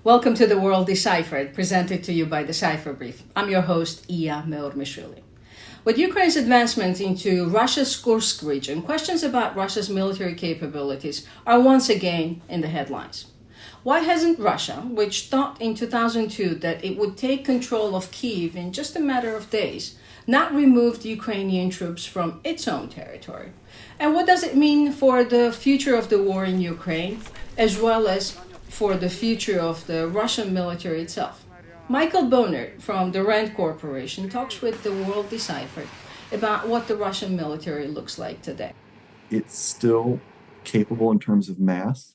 Welcome to the World Deciphered, presented to you by the Cipher Brief. I'm your host, Iya Meormishvili. With Ukraine's advancement into Russia's Kursk region, questions about Russia's military capabilities are once again in the headlines. Why hasn't Russia, which thought in 2002 that it would take control of Kyiv in just a matter of days, not removed Ukrainian troops from its own territory? And what does it mean for the future of the war in Ukraine, as well as for the future of the Russian military itself? Michael Bohnert from the RAND Corporation talks with the World Deciphered about what the Russian military looks like today. It's still capable in terms of mass,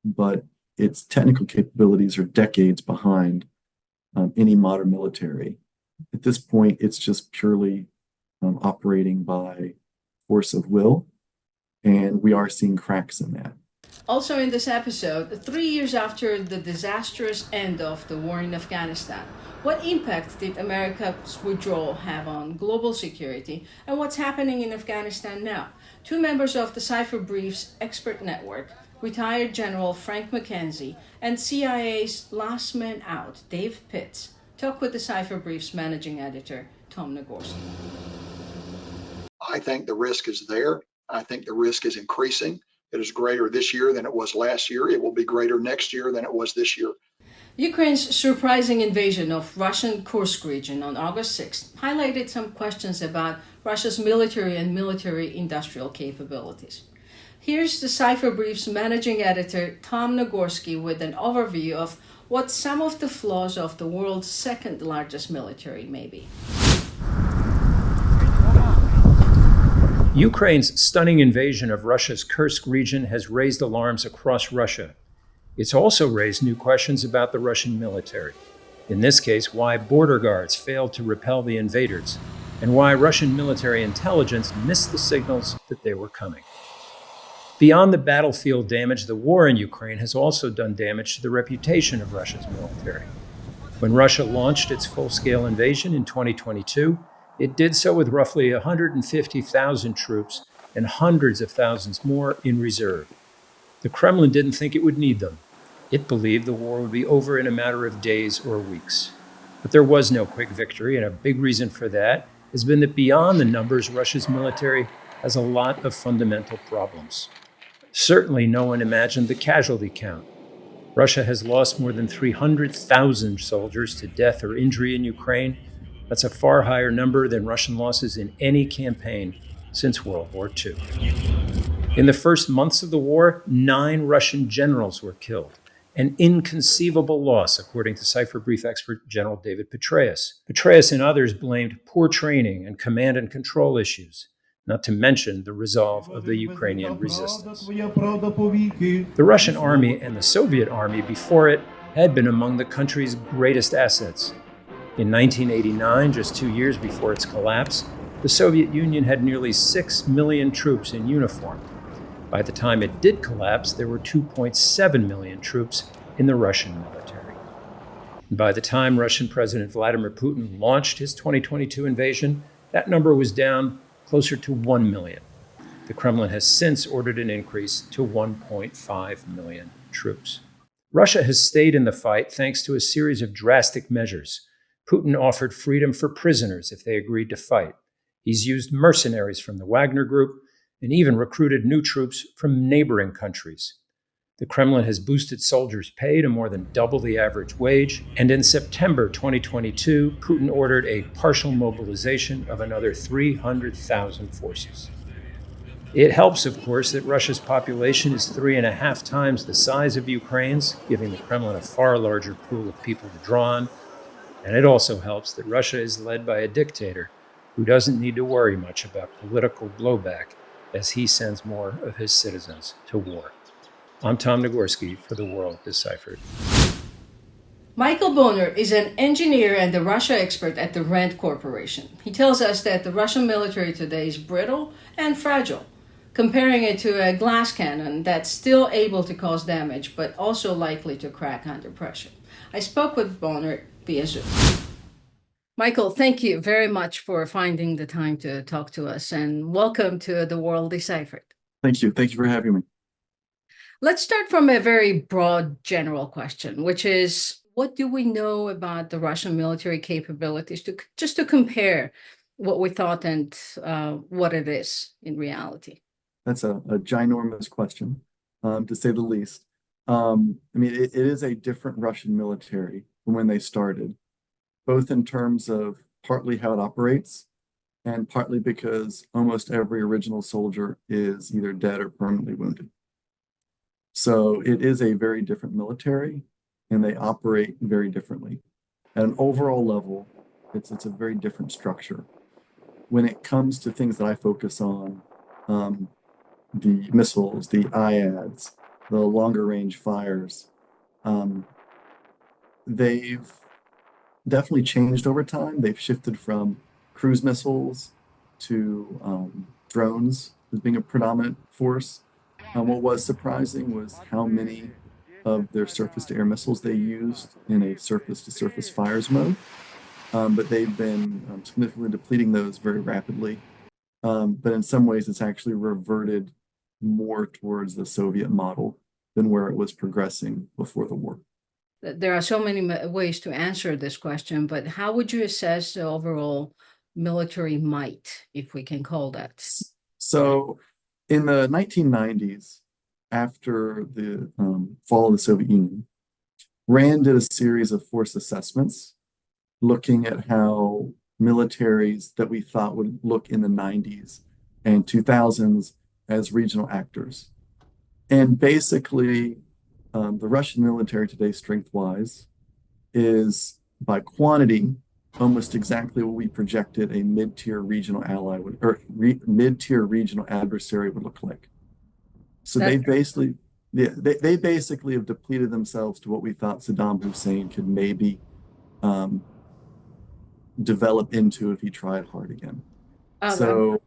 but its technical capabilities are decades behind any modern military. At this point, it's just purely operating by force of will, and we are seeing cracks in that. Also in this episode, 3 years after the disastrous end of the war in Afghanistan, what impact did America's withdrawal have on global security, and what's happening in Afghanistan now? Two members of the Cipher Brief's expert network, retired General Frank McKenzie and CIA's last man out, Dave Pitts, talk with the Cipher Brief's managing editor, Tom Nagorski. I think the risk is there. I think the risk is increasing. It is greater this year than it was last year. It will be greater next year than it was this year. Ukraine's surprising invasion of Russian Kursk region on August 6th highlighted some questions about Russia's military and military-industrial capabilities. Here's the Cipher Brief's managing editor, Tom Nagorski, with an overview of what some of the flaws of the world's second largest military may be. Ukraine's stunning invasion of Russia's Kursk region has raised alarms across Russia. It's also raised new questions about the Russian military. In this case, why border guards failed to repel the invaders, and why Russian military intelligence missed the signals that they were coming. Beyond the battlefield damage, the war in Ukraine has also done damage to the reputation of Russia's military. When Russia launched its full-scale invasion in 2022, it did so with roughly 150,000 troops and hundreds of thousands more in reserve. The Kremlin didn't think it would need them. It believed the war would be over in a matter of days or weeks. But there was no quick victory, and a big reason for that has been that beyond the numbers, Russia's military has a lot of fundamental problems. Certainly no one imagined the casualty count. Russia has lost more than 300,000 soldiers to death or injury in Ukraine. That's a far higher number than Russian losses in any campaign since World War II. In the first months of the war, 9 Russian generals were killed, an inconceivable loss, according to Cipher Brief expert General David Petraeus. Petraeus and others blamed poor training and command and control issues, not to mention the resolve of the Ukrainian resistance. The Russian army and the Soviet army before it had been among the country's greatest assets. In 1989, just 2 years before its collapse, the Soviet Union had nearly 6 million troops in uniform. By the time it did collapse, there were 2.7 million troops in the Russian military. And by the time Russian President Vladimir Putin launched his 2022 invasion, that number was down closer to 1 million. The Kremlin has since ordered an increase to 1.5 million troops. Russia has stayed in the fight thanks to a series of drastic measures. Putin offered freedom for prisoners if they agreed to fight. He's used mercenaries from the Wagner Group and even recruited new troops from neighboring countries. The Kremlin has boosted soldiers' pay to more than double the average wage, and in September 2022, Putin ordered a partial mobilization of another 300,000 forces. It helps, of course, that Russia's population is 3.5 times the size of Ukraine's, giving the Kremlin a far larger pool of people to draw on. And it also helps that Russia is led by a dictator who doesn't need to worry much about political blowback as he sends more of his citizens to war. I'm Tom Nagorski for the World Deciphered. Michael Bohnert is an engineer and a Russia expert at the RAND Corporation. He tells us that the Russian military today is brittle and fragile, comparing it to a glass cannon that's still able to cause damage, but also likely to crack under pressure. I spoke with Bohnert via Zoom. Michael, thank you very much for finding the time to talk to us, and welcome to the World Deciphered. Thank you. Thank you for having me. Let's start from a very broad general question, which is what do we know about the Russian military capabilities just to compare what we thought and what it is in reality? That's a ginormous question, to say the least. I mean, it is a different Russian military from when they started, both in terms of partly how it operates and partly because almost every original soldier is either dead or permanently wounded. So it is a very different military and they operate very differently. At an overall level, it's a very different structure. When it comes to things that I focus on, um, the missiles, the IADs, the longer range fires, um, they've definitely changed over time. They've shifted from cruise missiles to drones as being a predominant force. What was surprising was how many of their surface-to-air missiles they used in a surface-to-surface fires mode. But they've been significantly depleting those very rapidly. But in some ways, it's actually reverted more towards the Soviet model than where it was progressing before the war. There are so many ways to answer this question, but how would you assess the overall military might, if we can call that? So in the 1990s, after the fall of the Soviet Union, Rand did a series of force assessments looking at how militaries that we thought would look in the 90s and 2000s as regional actors. And basically, the Russian military today, strength-wise, is by quantity almost exactly what we projected a mid-tier regional ally would, or mid-tier regional adversary would look like. So That- they basically, yeah, they basically have depleted themselves to what we thought Saddam Hussein could maybe um, develop into if he tried hard again. um,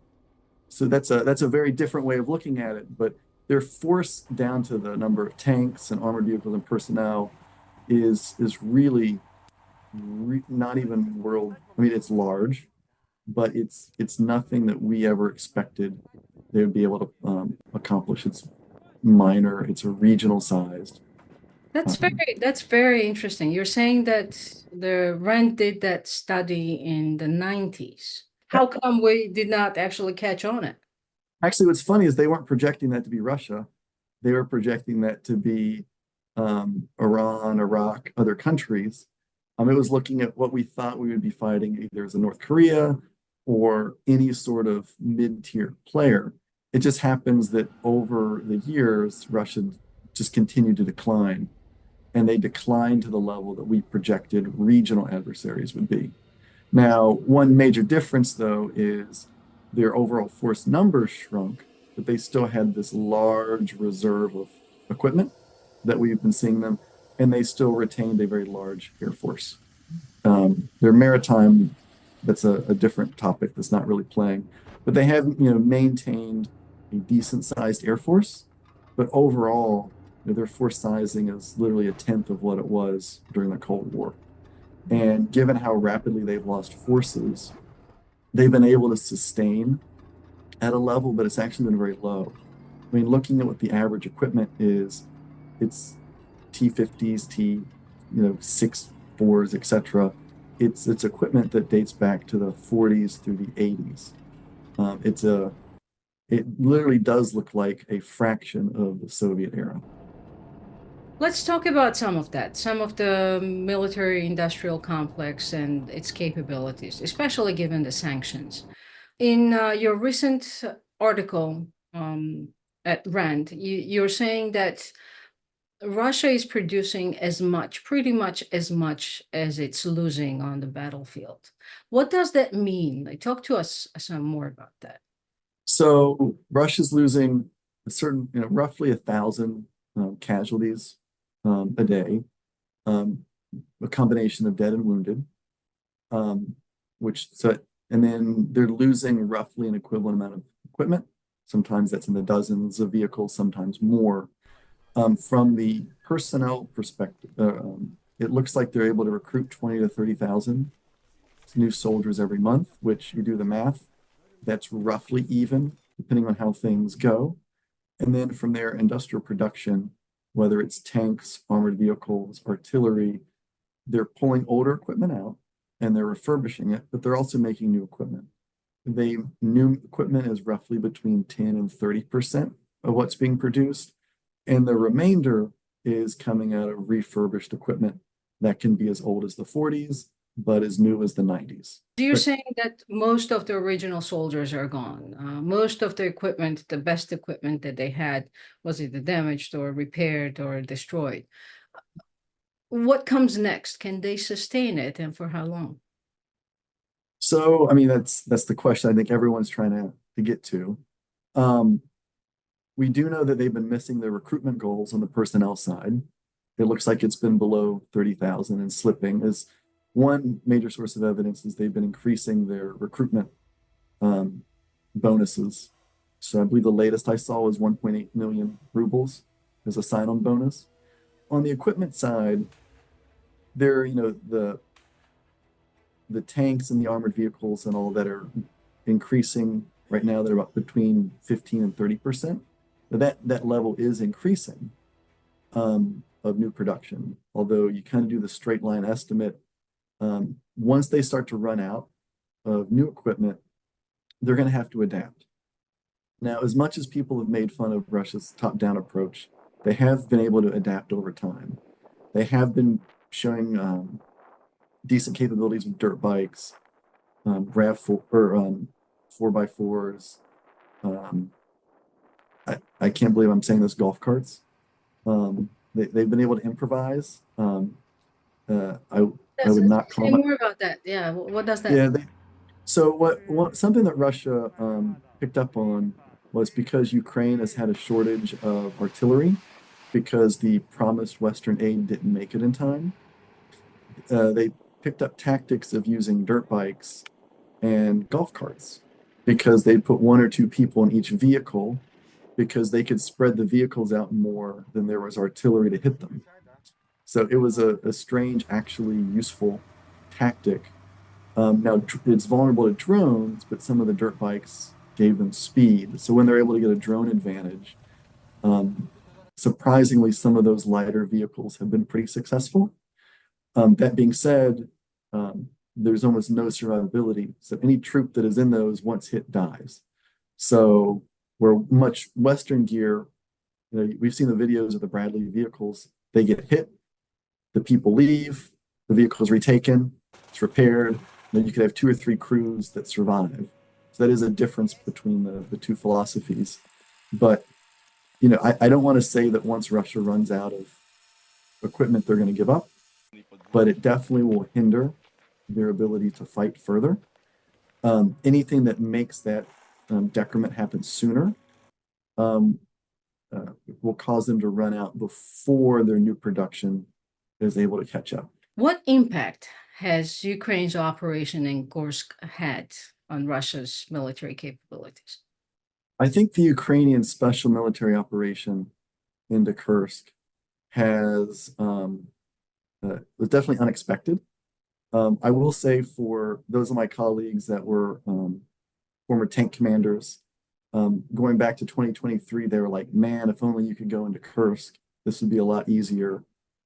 So that's a very different way of looking at it, but their force down to the number of tanks and armored vehicles and personnel is really not even world. I mean, it's large, but it's nothing that we ever expected they would be able to accomplish. It's minor. It's a regional sized. that's very interesting. You're saying that the Rand did that study in the 90s. How come we did not actually catch on it? Actually, what's funny is they weren't projecting that to be Russia. They were projecting that to be Iran, Iraq, other countries. It was looking at what we thought we would be fighting either as a North Korea or any sort of mid-tier player. It just happens that over the years, Russia just continued to decline, and they declined to the level that we projected regional adversaries would be. Now, one major difference, though, is their overall force numbers shrunk, but they still had this large reserve of equipment that we've been seeing them, and they still retained a very large air force. Their maritime, that's a different topic that's not really playing, but they have maintained a decent sized air force, but overall, their force sizing is literally a tenth of what it was during the Cold War. And given how rapidly they've lost forces, they've been able to sustain at a level, but it's actually been very low. I mean, looking at what the average equipment is, it's T-50s, T-6-4s, etc. It's equipment that dates back to the 40s through the 80s. It literally does look like a fraction of the Soviet era. Let's talk about some of that, some of the military industrial complex and its capabilities, especially given the sanctions. In your recent article at Rand, you're saying that Russia is producing pretty much as much as it's losing on the battlefield. What does that mean? Like, talk to us some more about that. So Russia's losing roughly 1,000 casualties a day, a combination of dead and wounded, and then they're losing roughly an equivalent amount of equipment. Sometimes that's in the dozens of vehicles, sometimes more. From the personnel perspective, it looks like they're able to recruit 20 to 30,000 new soldiers every month, which you do the math, that's roughly even, depending on how things go. And then from there, industrial production, whether it's tanks, armored vehicles, artillery, they're pulling older equipment out and they're refurbishing it, but they're also making new equipment. New equipment is roughly between 10 and 30% of what's being produced. And the remainder is coming out of refurbished equipment that can be as old as the 40s, but as new as the 90s. So you're But- saying that most of the original soldiers are gone. Most of the equipment, the best equipment that they had, was either damaged or repaired or destroyed. What comes next? Can they sustain it, and for how long? So, I mean, that's the question I think everyone's trying to get to. We do know that they've been missing their recruitment goals on the personnel side. It looks like it's been below 30,000 and slipping. Is one major source of evidence is they've been increasing their recruitment bonuses. So I believe the latest I saw was 1.8 million rubles as a sign-on bonus. On the equipment side, there, the tanks and the armored vehicles and all that are increasing right now. They're about between 15 and 30%. But that level is increasing of new production. Although you kind of do the straight line estimate, once they start to run out of new equipment, they're going to have to adapt. Now, as much as people have made fun of Russia's top-down approach, they have been able to adapt over time. They have been showing decent capabilities with dirt bikes, RAV4 or 4x4s. I can't believe I'm saying this, golf carts. They've been able to improvise. I would not call Say it. more about that. Yeah, what does that? Yeah. So what something that Russia picked up on was because Ukraine has had a shortage of artillery because the promised Western aid didn't make it in time. They picked up tactics of using dirt bikes and golf carts because they'd put one or two people in each vehicle because they could spread the vehicles out more than there was artillery to hit them. So it was a strange, actually useful tactic. Now it's vulnerable to drones, but some of the dirt bikes gave them speed. So when they're able to get a drone advantage, surprisingly, some of those lighter vehicles have been pretty successful. That being said, there's almost no survivability. So any troop that is in those once hit dies. So where much Western gear, we've seen the videos of the Bradley vehicles, they get hit, the people leave, the vehicle's retaken, it's repaired, then you could have 2 or 3 crews that survive. So that is a difference between the two philosophies. But, I don't want to say that once Russia runs out of equipment, they're going to give up, but it definitely will hinder their ability to fight further. Anything that makes that decrement happen sooner will cause them to run out before their new production is able to catch up. What impact has Ukraine's operation in Kursk had on Russia's military capabilities? I think the Ukrainian special military operation into Kursk was definitely unexpected. I will say for those of my colleagues that were former tank commanders, going back to 2023, they were like, man, if only you could go into Kursk, this would be a lot easier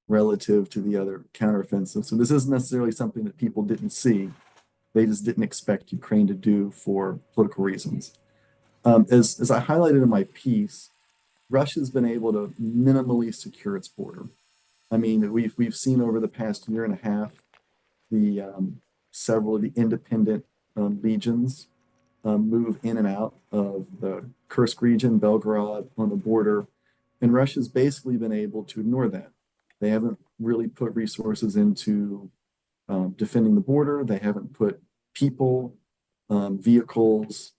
relative to the other counteroffensive. So this isn't necessarily something that people didn't see. They just didn't expect Ukraine to do for political reasons. As I highlighted in my piece, Russia's been able to minimally secure its border. I mean, we've seen over the past year and a half the several of the independent legions move in and out of the Kursk region, Belgorod on the border, and Russia's basically been able to ignore that. They haven't really put resources into defending the border. They haven't put people, vehicles,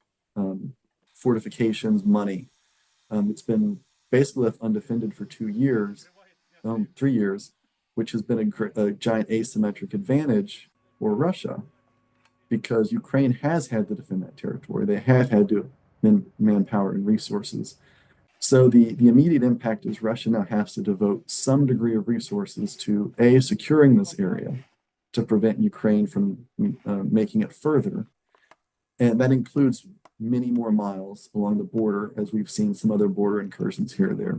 fortifications, money. It's been basically left undefended for 2 years, 3 years, which has been a giant asymmetric advantage for Russia because Ukraine has had to defend that territory. They have had to manpower and resources. So the immediate impact is Russia now has to devote some degree of resources to securing this area to prevent Ukraine from making it further. And that includes many more miles along the border, as we've seen some other border incursions here or there.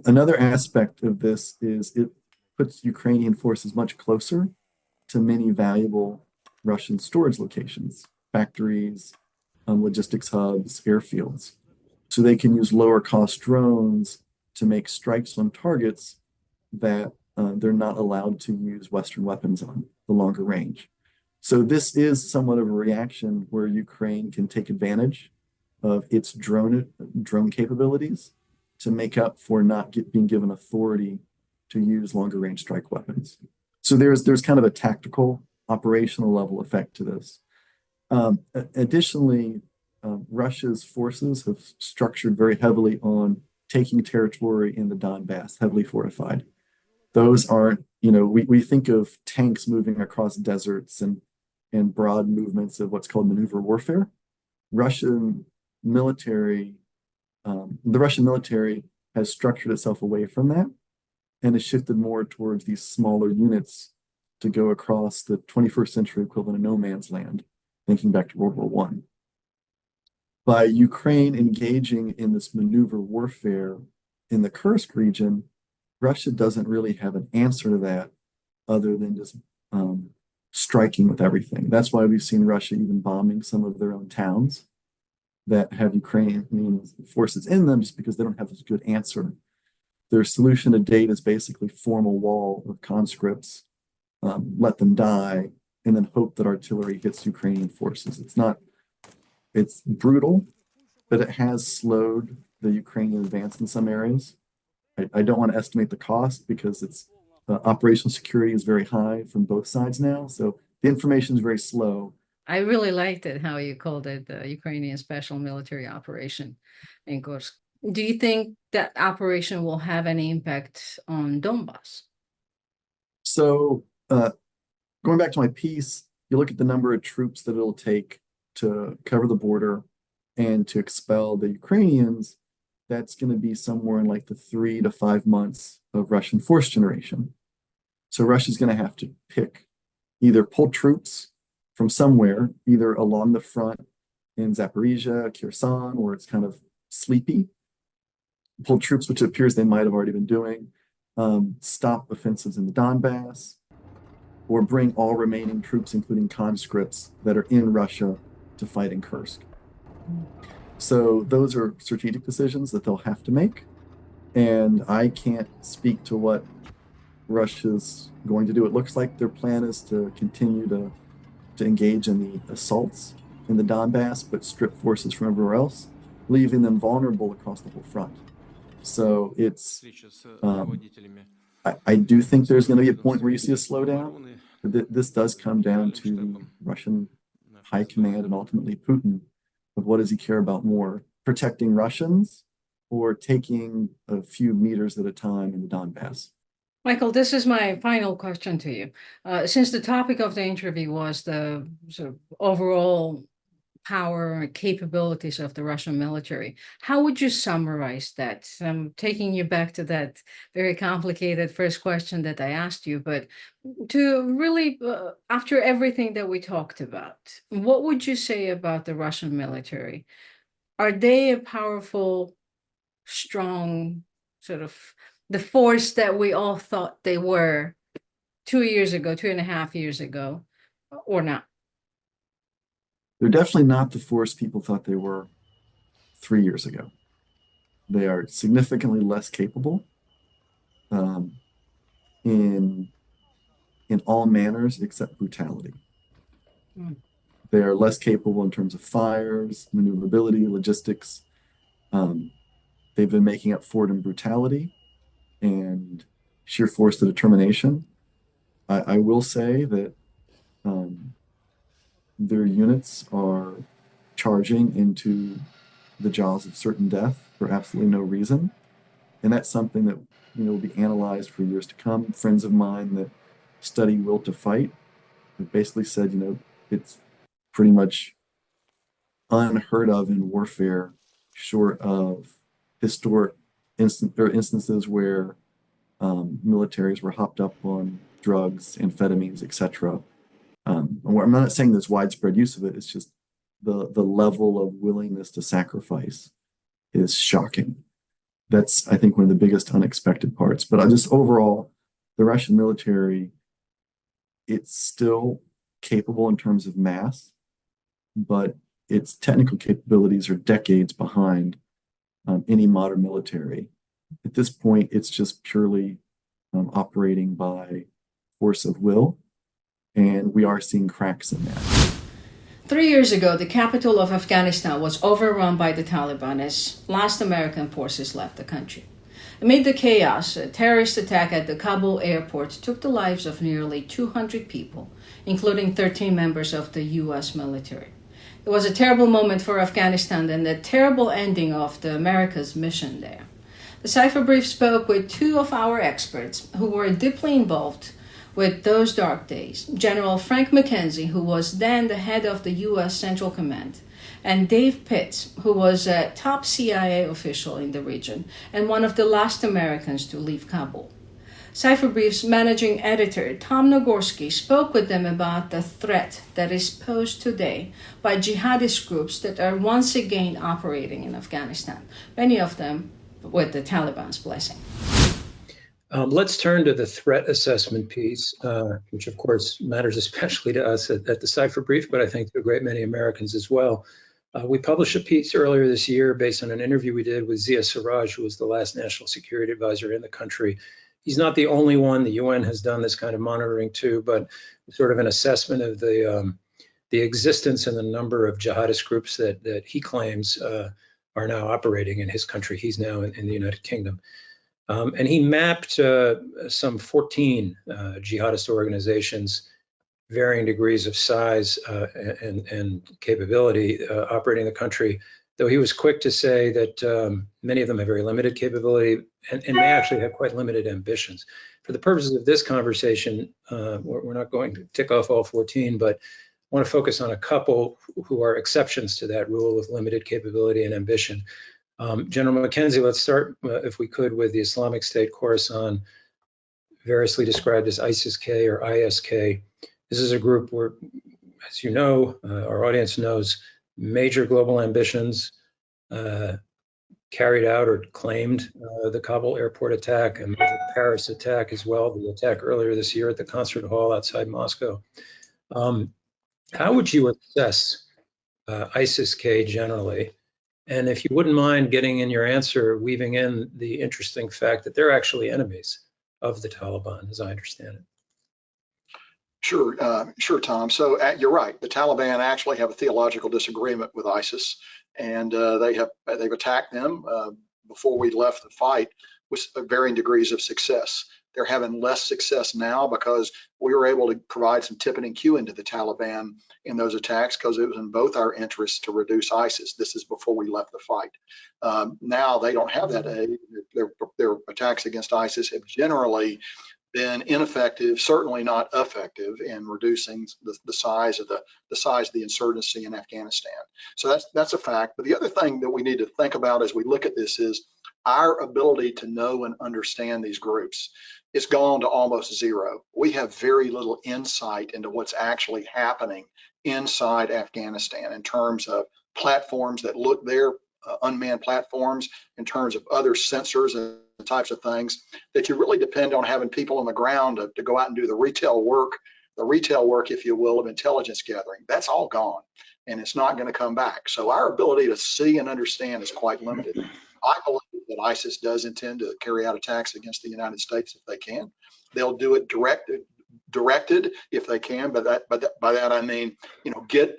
Another aspect of this is it puts Ukrainian forces much closer to many valuable Russian storage locations, factories, logistics hubs, airfields. So they can use lower cost drones to make strikes on targets that they're not allowed to use Western weapons on, the longer range. So this is somewhat of a reaction where Ukraine can take advantage of its drone capabilities to make up for not being given authority to use longer range strike weapons. So there's kind of a tactical, operational level effect to this. Additionally, Russia's forces have structured very heavily on taking territory in the Donbass, heavily fortified. Those aren't, we think of tanks moving across deserts and broad movements of what's called maneuver warfare. The Russian military has structured itself away from that and has shifted more towards these smaller units to go across the 21st century equivalent of no man's land, thinking back to World War I. By Ukraine engaging in this maneuver warfare in the Kursk region, Russia doesn't really have an answer to that other than just striking with everything. That's why we've seen Russia even bombing some of their own towns that have Ukrainian forces in them, just because they don't have a good answer. Their solution to date is basically form a wall of conscripts, let them die, and then hope that artillery hits Ukrainian forces. It's brutal, but it has slowed the Ukrainian advance in some areas. I don't want to estimate the cost because operational security is very high from both sides now. So the information is very slow. I really liked it how you called it the Ukrainian Special Military Operation in Kursk. Do you think that operation will have any impact on Donbass? So going back to my piece, you look at the number of troops that it'll take to cover the border and to expel the Ukrainians. That's going to be somewhere in like the 3 to 5 months of Russian force generation. So Russia's going to have to either pull troops from somewhere, either along the front in Zaporizhia, Kherson, where it's kind of sleepy, pull troops, which it appears they might have already been doing, stop offensives in the Donbass, or bring all remaining troops, including conscripts that are in Russia, to fight in Kursk. So those are strategic decisions that they'll have to make. And I can't speak to what Russia's going to do. It looks like their plan is to continue to engage in the assaults in the Donbass, but strip forces from everywhere else, leaving them vulnerable across the whole front. So I do think there's going to be a point where you see a slowdown. But this does come down to Russian high command and ultimately Putin. Of what does he care about more, protecting Russians or taking a few meters at a time in the Donbass? Michael, this is my final question to you. Since the topic of the interview was the sort of overall power and capabilities of the Russian military, how would you summarize that? I'm taking you back to that very complicated first question that I asked you, but to really, after everything that we talked about, what would you say about the Russian military? Are they a powerful, strong, sort of the force that we all thought they were 2 years ago, 2.5 years ago, or not? They're definitely not the force people thought they were 3 years ago. They are significantly less capable in all manners except brutality. They are less capable in terms of fires, maneuverability, logistics. They've been making up for it in brutality and sheer force of determination. I will say that their units are charging into the jaws of certain death for absolutely no reason. And that's something that will be analyzed for years to come. Friends of mine that study will to fight have basically said, it's pretty much unheard of in warfare, short of historic instances where militaries were hopped up on drugs, amphetamines, etc. I'm not saying there's widespread use of it. It's just the level of willingness to sacrifice is shocking. That's, I think, one of the biggest unexpected parts. But I just overall, the Russian military, it's still capable in terms of mass, but its technical capabilities are decades behind any modern military. At this point, it's just purely operating by force of will, and we are seeing cracks in that. 3 years ago, the capital of Afghanistan was overrun by the Taliban as last American forces left the country. Amid the chaos, a terrorist attack at the Kabul airport took the lives of nearly 200 people, including 13 members of the U.S. military. It was a terrible moment for Afghanistan and a terrible ending of the America's mission there. The Cipher Brief spoke with two of our experts who were deeply involved with those dark days. General Frank McKenzie, who was then the head of the U.S. Central Command, and Dave Pitts, who was a top CIA official in the region and one of the last Americans to leave Kabul. Cipher Brief's managing editor, Tom Nagorski, spoke with them about the threat that is posed today by jihadist groups that are once again operating in Afghanistan, many of them with the Taliban's blessing. Let's turn to the threat assessment piece, which of course matters especially to us at the Cipher Brief, but I think to a great many Americans as well. We published a piece earlier this year based on an interview we did with Zia Siraj, who was the last national security advisor in the country. He's not the only one. The UN has done this kind of monitoring too, but sort of an assessment of the existence and the number of jihadist groups that he claims are now operating in his country. He's now in the United Kingdom. And he mapped some 14 jihadist organizations, varying degrees of size and capability operating in the country, though he was quick to say that many of them have very limited capability and may actually have quite limited ambitions. For the purposes of this conversation, we're not going to tick off all 14, but I want to focus on a couple who are exceptions to that rule of limited capability and ambition. General McKenzie, let's start, if we could, with the Islamic State Khorasan, variously described as ISIS-K or ISK. This is a group where, as you know, our audience knows, major global ambitions, carried out or claimed the Kabul airport attack and the Paris attack as well, the attack earlier this year at the concert hall outside Moscow. How would you assess ISIS-K generally? And if you wouldn't mind getting in your answer, weaving in the interesting fact that they're actually enemies of the Taliban, as I understand it. Sure, Tom. So you're right. The Taliban actually have a theological disagreement with ISIS, and they've attacked them before we left the fight with varying degrees of success. They're having less success now because we were able to provide some tipping and cueing to the Taliban in those attacks because it was in both our interests to reduce ISIS. This is before we left the fight. Now they don't have that aid. Their attacks against ISIS have generally been ineffective, certainly not effective in reducing the size of the insurgency in Afghanistan. So that's a fact. But the other thing that we need to think about as we look at this is our ability to know and understand these groups. It's gone to almost zero. We have very little insight into what's actually happening inside Afghanistan in terms of platforms that look there, unmanned platforms, in terms of other sensors and types of things that you really depend on having people on the ground to go out and do the retail work, if you will, of intelligence gathering. That's all gone, and it's not going to come back. So our ability to see and understand is quite limited. I believe that ISIS does intend to carry out attacks against the United States if they can. They'll do it directed if they can. But by that I mean, get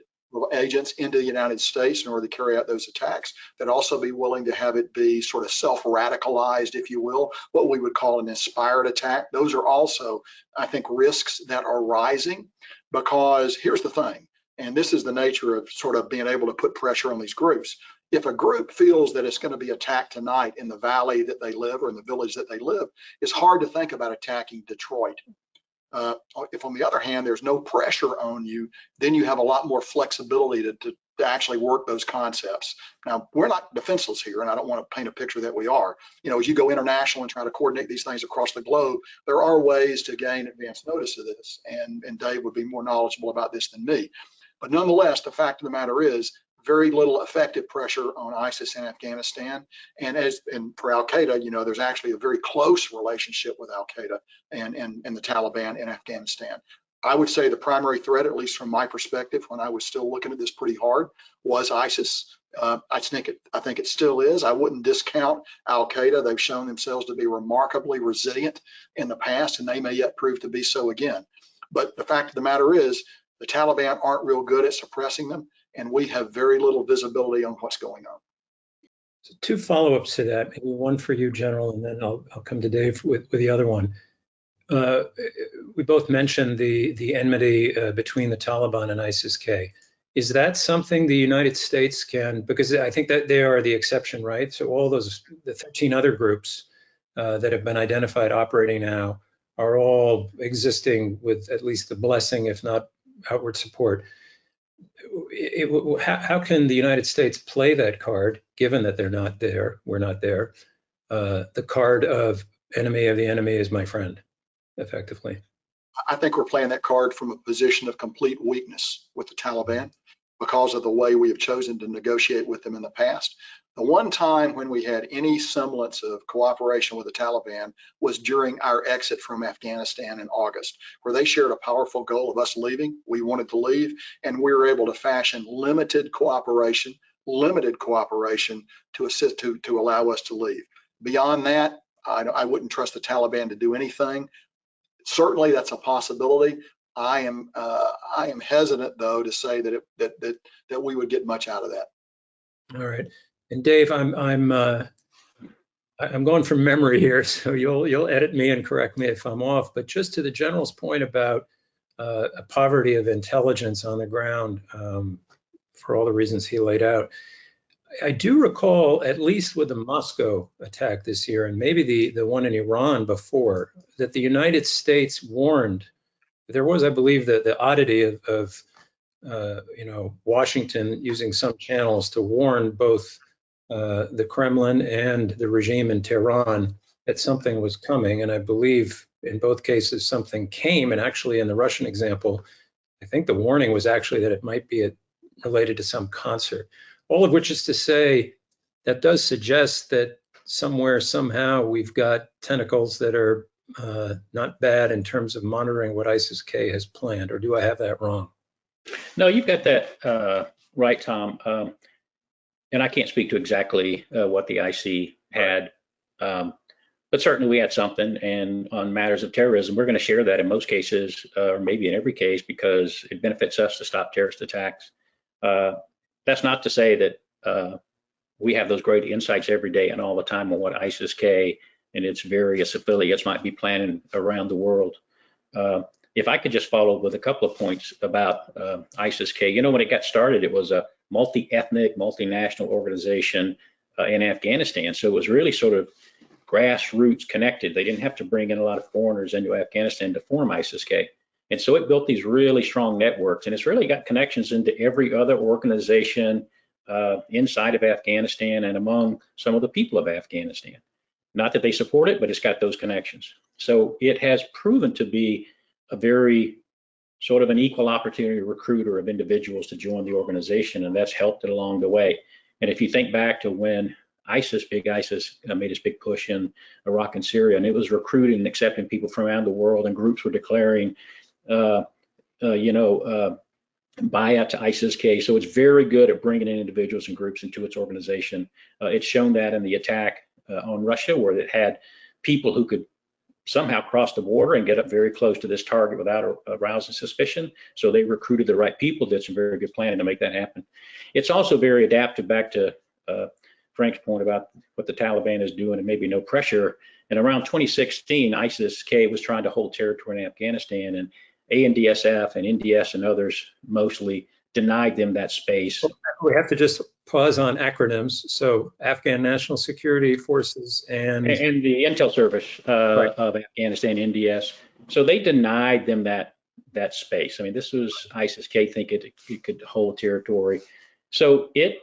agents into the United States in order to carry out those attacks. They'd also be willing to have it be sort of self-radicalized, if you will, what we would call an inspired attack. Those are also, I think, risks that are rising because here's the thing, and this is the nature of sort of being able to put pressure on these groups. If a group feels that it's going to be attacked tonight in the valley that they live or in the village that they live, it's hard to think about attacking Detroit. If on the other hand, there's no pressure on you, then you have a lot more flexibility to actually work those concepts. Now, we're not defenseless here, and I don't want to paint a picture that we are. As you go international and try to coordinate these things across the globe, there are ways to gain advance notice of this, and Dave would be more knowledgeable about this than me. But nonetheless, the fact of the matter is very little effective pressure on ISIS in Afghanistan. And for Al-Qaeda, you know, there's actually a very close relationship with Al-Qaeda and the Taliban in Afghanistan. I would say the primary threat, at least from my perspective, when I was still looking at this pretty hard, was ISIS. I think it still is. I wouldn't discount Al-Qaeda. They've shown themselves to be remarkably resilient in the past, and they may yet prove to be so again. But the fact of the matter is, the Taliban aren't real good at suppressing them, and we have very little visibility on what's going on. So 2 follow-ups to that, maybe one for you, General, and then I'll come to Dave with the other one. We both mentioned the enmity between the Taliban and ISIS-K. Is that something the United States can, because I think that they are the exception, right? So all the 13 other groups that have been identified operating now are all existing with at least the blessing, if not outward support. How can the United States play that card, given that they're not there, we're not there, the card of enemy of the enemy is my friend, effectively? I think we're playing that card from a position of complete weakness with the Taliban because of the way we have chosen to negotiate with them in the past. The one time when we had any semblance of cooperation with the Taliban was during our exit from Afghanistan in August, where they shared a powerful goal of us leaving. We wanted to leave, and we were able to fashion limited cooperation to assist to allow us to leave. Beyond that, I wouldn't trust the Taliban to do anything. Certainly, that's a possibility. I am hesitant, though, to say that we would get much out of that. All right, and Dave, I'm going from memory here, so you'll edit me and correct me if I'm off. But just to the General's point about a poverty of intelligence on the ground, for all the reasons he laid out, I do recall, at least with the Moscow attack this year, and maybe the one in Iran before, that the United States warned. There was, I believe, the oddity of Washington using some channels to warn both the Kremlin and the regime in Tehran that something was coming. And I believe in both cases something came. And actually, in the Russian example, I think the warning was actually that it might be related to some concert. All of which is to say, that does suggest that somewhere, somehow, we've got tentacles that are not bad in terms of monitoring what ISIS-K has planned, or do I have that wrong? No, you've got that right, Tom. And I can't speak to exactly what the IC had, but certainly we had something. And on matters of terrorism, we're going to share that in most cases, or maybe in every case, because it benefits us to stop terrorist attacks. That's not to say that we have those great insights every day and all the time on what ISIS-K and its various affiliates might be planning around the world. If I could just follow with a couple of points about ISIS-K. You know, when it got started, it was a multi-ethnic, multinational organization in Afghanistan. So it was really sort of grassroots connected. They didn't have to bring in a lot of foreigners into Afghanistan to form ISIS-K. And so it built these really strong networks, and it's really got connections into every other organization inside of Afghanistan and among some of the people of Afghanistan. Not that they support it, but it's got those connections. So it has proven to be a very sort of an equal opportunity recruiter of individuals to join the organization, and that's helped it along the way. And if you think back to when Big ISIS made its big push in Iraq and Syria, and it was recruiting and accepting people from around the world, and groups were declaring buyout to ISIS-K. So it's very good at bringing in individuals and groups into its organization. It's shown that in the attack on Russia, where it had people who could somehow cross the border and get up very close to this target without arousing suspicion. So they recruited the right people, did some very good planning to make that happen. It's also very adaptive, back to Frank's point about what the Taliban is doing and maybe no pressure. And around 2016, ISIS-K was trying to hold territory in Afghanistan, and ANDSF and NDS and others mostly denied them that space. We have to just pause on acronyms. So Afghan National Security Forces and the Intel Service right. of Afghanistan, NDS. So they denied them that space. I mean, this was ISIS-K thinking it could hold territory. So it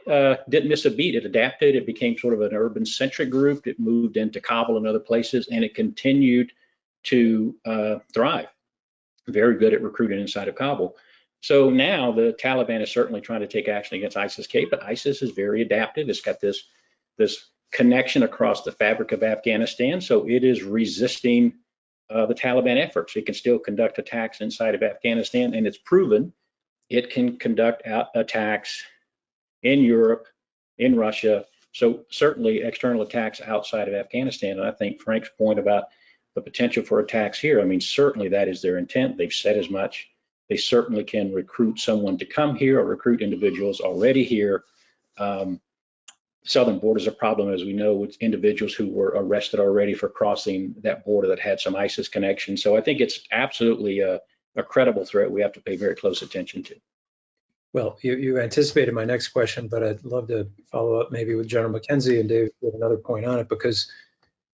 didn't miss a beat. It adapted. It became sort of an urban-centric group. It moved into Kabul and other places, and it continued to thrive. Very good at recruiting inside of Kabul. So now the Taliban is certainly trying to take action against ISIS-K, but ISIS is very adaptive. It's got this connection across the fabric of Afghanistan, so it is resisting the Taliban efforts. It can still conduct attacks inside of Afghanistan, and it's proven it can conduct attacks in Europe, in Russia. So certainly external attacks outside of Afghanistan. And I think Frank's point about the potential for attacks here, I mean, certainly that is their intent. They've said as much. They certainly can recruit someone to come here or recruit individuals already here. Southern border is a problem, as we know, with individuals who were arrested already for crossing that border that had some ISIS connection. So I think it's absolutely a credible threat we have to pay very close attention to. Well, you anticipated my next question, but I'd love to follow up maybe with General McKenzie and Dave with another point on it, because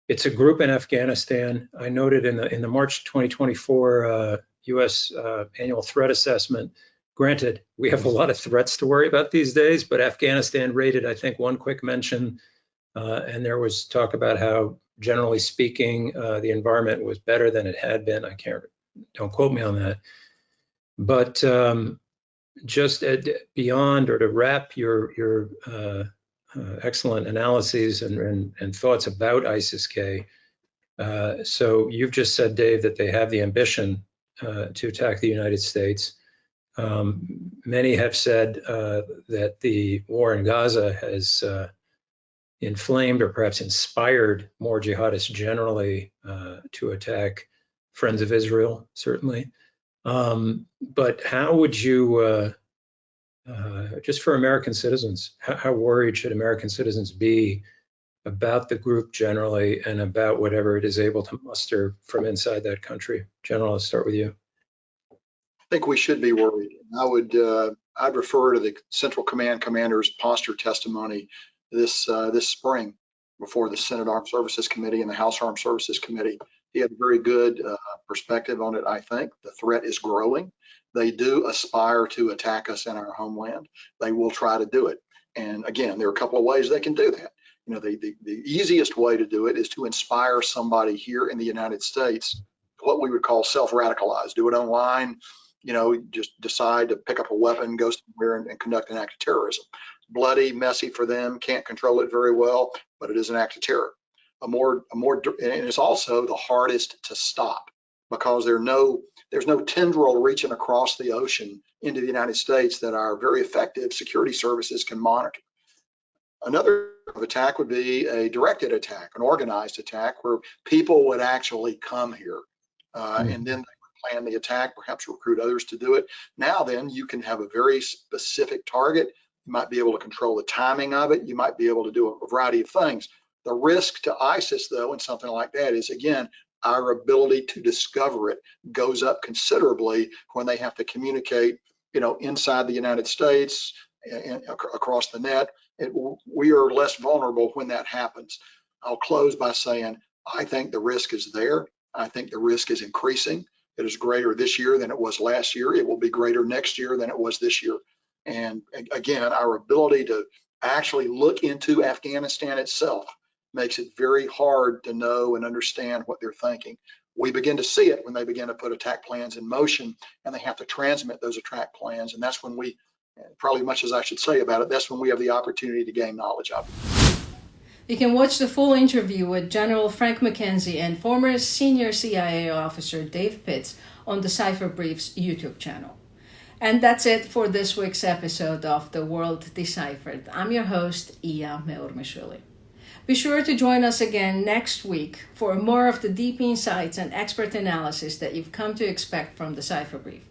it's a group in Afghanistan. I noted in the March 2024 U.S. annual threat assessment. Granted, we have a lot of threats to worry about these days, but Afghanistan rated, I think, one quick mention, and there was talk about how, generally speaking, the environment was better than it had been. Don't quote me on that. But just beyond, or to wrap your excellent analyses and thoughts about ISIS-K. So you've just said, Dave, that they have the ambition to attack the United States. Many have said that the war in Gaza has inflamed or perhaps inspired more jihadists generally to attack friends of Israel, certainly. But how would you, just for American citizens, how worried should American citizens be about the group generally and about whatever it is able to muster from inside that country? General, let's start with you. I think we should be worried. I'd refer to the Central Command Commander's posture testimony this spring before the Senate Armed Services Committee and the House Armed Services Committee. He had a very good perspective on it. I think the threat is growing. They do aspire to attack us in our homeland. They will try to do it. And again, there are a couple of ways they can do that. You know, the easiest way to do it is to inspire somebody here in the United States, what we would call self-radicalize. Do it online. You know, just decide to pick up a weapon, go somewhere and conduct an act of terrorism. Bloody, messy for them, can't control it very well, but it is an act of terror. And it's also the hardest to stop, because there's no tendril reaching across the ocean into the United States that our very effective security services can monitor. Another attack would be a directed attack, an organized attack, where people would actually come here and then plan the attack, perhaps recruit others to do it. Now then, you can have a very specific target. You might be able to control the timing of it. You might be able to do a variety of things. The risk to ISIS, though, in something like that is, again, our ability to discover it goes up considerably when they have to communicate, you know, inside the United States and across the net. We are less vulnerable when that happens. I'll close by saying, I think the risk is there. I think the risk is increasing. It is greater this year than it was last year. It will be greater next year than it was this year. And again, our ability to actually look into Afghanistan itself makes it very hard to know and understand what they're thinking. We begin to see it when they begin to put attack plans in motion, and they have to transmit those attack plans. And that's when we, probably much as I should say about it, that's when we have the opportunity to gain knowledge of it. You can watch the full interview with General Frank McKenzie and former senior CIA officer Dave Pitts on the Cipher Brief's YouTube channel. And that's it for this week's episode of The World Deciphered. I'm your host, Iya Meurmishvili. Be sure to join us again next week for more of the deep insights and expert analysis that you've come to expect from the Cipher Brief.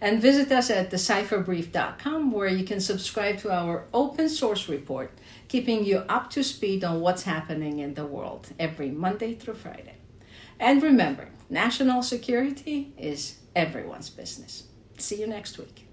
And visit us at decipherbrief.com, where you can subscribe to our open source report, keeping you up to speed on what's happening in the world every Monday through Friday. And remember, national security is everyone's business. See you next week.